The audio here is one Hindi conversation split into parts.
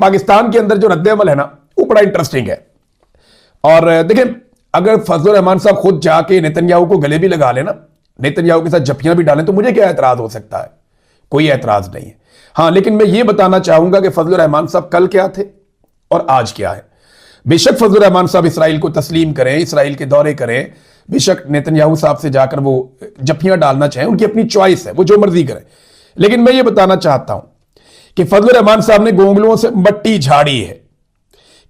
पाकिस्तान के अंदर जो रद्द-ए-अमल है ना, वो बड़ा इंटरेस्टिंग है। और देखें, अगर फजलुर रहमान साहब खुद जाके नेतन्याहू को गले भी लगा लेना, नेतन्याहू के साथ जफ्फियां भी डालें, तो मुझे क्या एतराज हो सकता है? कोई एतराज नहीं है। हाँ, लेकिन मैं ये बताना चाहूंगा कि फजलुर रहमान साहब कल क्या थे और आज क्या है। बेशक फजलुर रहमान साहब इसराइल को तस्लीम करें, इसराइल के दौरे करें, बेशक नेतन्याहू साहब से जाकर वो जफ्फियां डालना चाहें, उनकी अपनी चॉइस है, वो जो मर्जी करें। लेकिन मैं ये बताना चाहता हूं कि फजलुर रहमान साहब ने गोंगलुओं से मट्टी झाड़ी है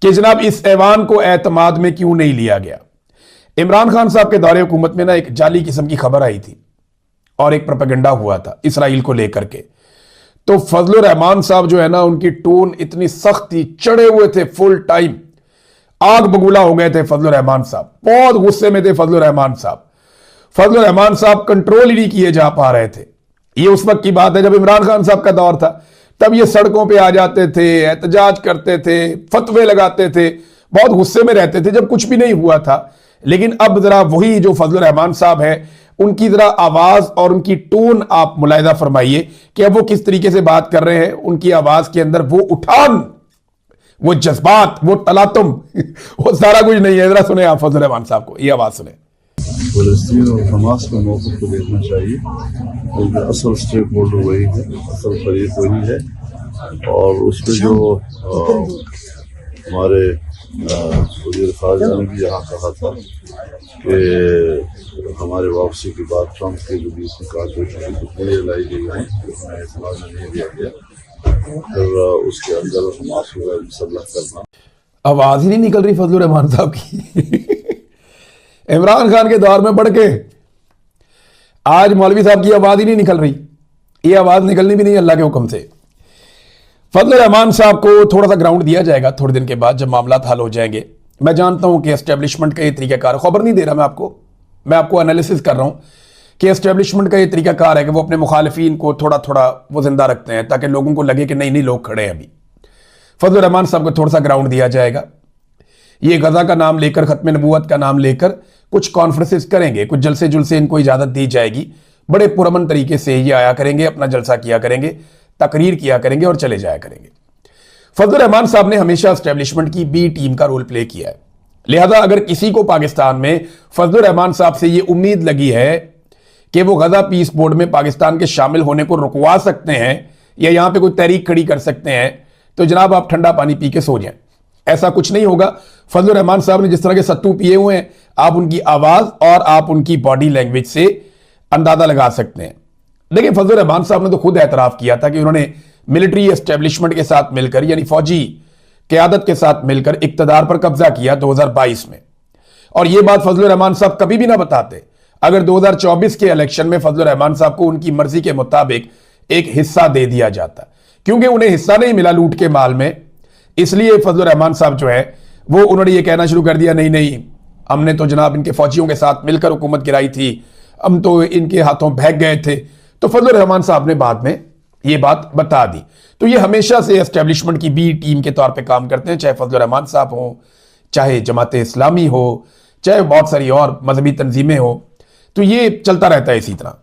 कि जनाब इस ऐवान को एतमाद में क्यों नहीं लिया गया। इमरान खान साहब के दौरे हुकूमत में ना एक जाली किस्म की खबर आई थी और एक प्रोपेगेंडा हुआ था इसराइल को लेकर के। तो फजलुर रहमान साहब जो है ना, उनकी टोन इतनी सख्त थी, चढ़े हुए थे फुल टाइम, आग बगूला हो गए थे फजलुर रहमान साहब, बहुत गुस्से में थे फजलुर रहमान साहब। फजलुर रहमान साहब कंट्रोल ही नहीं किए जा पा रहे थे। ये उस वक्त की बात है जब इमरान खान साहब का दौर था, तब ये सड़कों पे आ जाते थे, एहतजाज करते थे, फतवे लगाते थे, बहुत गुस्से में रहते थे जब कुछ भी नहीं हुआ था। लेकिन अब जरा वही जो फजलुर रहमान साहब है, उनकी जरा आवाज और उनकी टोन आप मुलाहिजा फरमाइए कि अब वो किस तरीके से बात कर रहे हैं। उनकी आवाज के अंदर वो उठान, वो जज्बात, वो तलातुम, वो सारा कुछ नहीं है। जरा सुने आप फजलुर रहमान साहब को, ये आवाज सुने। फलस्तीन और हमास के मौक़िफ़ को देखना चाहिए, क्योंकि असल स्टेक होल्डर वही है, असल फरीक वही है। और उस पर जो हमारे वज़ीर ख़ारिजा ने भी यहाँ कहा था कि हमारे वापसी के बाद ट्रंप के जो बीच में कारपोरेशन की कुछ लाई गई हैं, उसमें इस्तेमाल नहीं दिया गया, फिर उसके अंदर हमास को मुसल्लह करना। आवाज ही नहीं निकल रही फजलुर रहमान साहब की। इमरान खान के दौर में बढ़ के आज मौलवी साहब की आवाज ही नहीं निकल रही। ये आवाज निकलनी भी नहीं अल्लाह के हुक्म से। फजलुर रहमान साहब को थोड़ा सा ग्राउंड दिया जाएगा थोड़े दिन के बाद, जब मामला हल हो जाएंगे। मैं जानता हूं कि एस्टेब्लिशमेंट का ये तरीकाकार, खबर नहीं दे रहा मैं आपको एनालिसिस कर रहा हूं कि एस्टेब्लिशमेंट का ये तरीकाकार है कि वो अपने मुखालिफिन को थोड़ा थोड़ा वो जिंदा रखते हैं, ताकि लोगों को लगे कि नहीं नहीं लोग खड़े हैं अभी। फजलुर रहमान साहब को थोड़ा सा ग्राउंड दिया जाएगा। ये गजा का नाम लेकर, खत्म नबूवत का नाम लेकर कुछ कॉन्फ्रेंसेस करेंगे, कुछ जलसे जुलसे इनको इजाजत दी जाएगी। बड़े पुरअमन तरीके से ये आया करेंगे, अपना जलसा किया करेंगे, तकरीर किया करेंगे और चले जाया करेंगे। फजलुर रहमान साहब ने हमेशा एस्टेब्लिशमेंट की बी टीम का रोल प्ले किया है। लिहाजा अगर किसी को पाकिस्तान में फजलुर रहमान साहब से ये उम्मीद लगी है कि वो गजा पीस बोर्ड में पाकिस्तान के शामिल होने को रुकवा सकते हैं या यहां पे कोई तहरीक खड़ी कर सकते हैं, तो जनाब आप ठंडा पानी पी के सो जाएं। ऐसा कुछ नहीं होगा। फजलुर रहमान साहब ने जिस तरह के सत्तू पिए हुए हैं, आप उनकी आवाज और आप उनकी बॉडी लैंग्वेज से अंदाजा लगा सकते हैं। देखिए, फजलुर रहमान साहब ने तो खुद एतराफ किया था कि उन्होंने मिलिट्री एस्टेब्लिशमेंट के साथ मिलकर, यानी फौजी क़यादत के साथ मिलकर इक्तदार पर कब्जा किया 2022 में। और यह बात फजलुर रहमान साहब कभी भी ना बताते अगर 2024 के इलेक्शन में फजलुर रहमान साहब को उनकी मर्जी के मुताबिक एक हिस्सा दे दिया जाता, क्योंकि उन्हें हिस्सा नहीं मिला लूट के माल में। इसलिए फजलुर रहमान साहब जो है वो उन्होंने ये कहना शुरू कर दिया, नहीं नहीं हमने तो जनाब इनके फौजियों के साथ मिलकर हुकूमत गिराई थी, हम तो इनके हाथों भाग गए थे। तो फजलुर रहमान साहब ने बाद में ये बात बता दी। तो ये हमेशा से एस्टेब्लिशमेंट की बी टीम के तौर पे काम करते हैं, चाहे फजलुर रहमान साहब हो, चाहे जमात इस्लामी हो, चाहे बहुत सारी और मजहबी तंजीमें हो। तो ये चलता रहता है इसी तरह।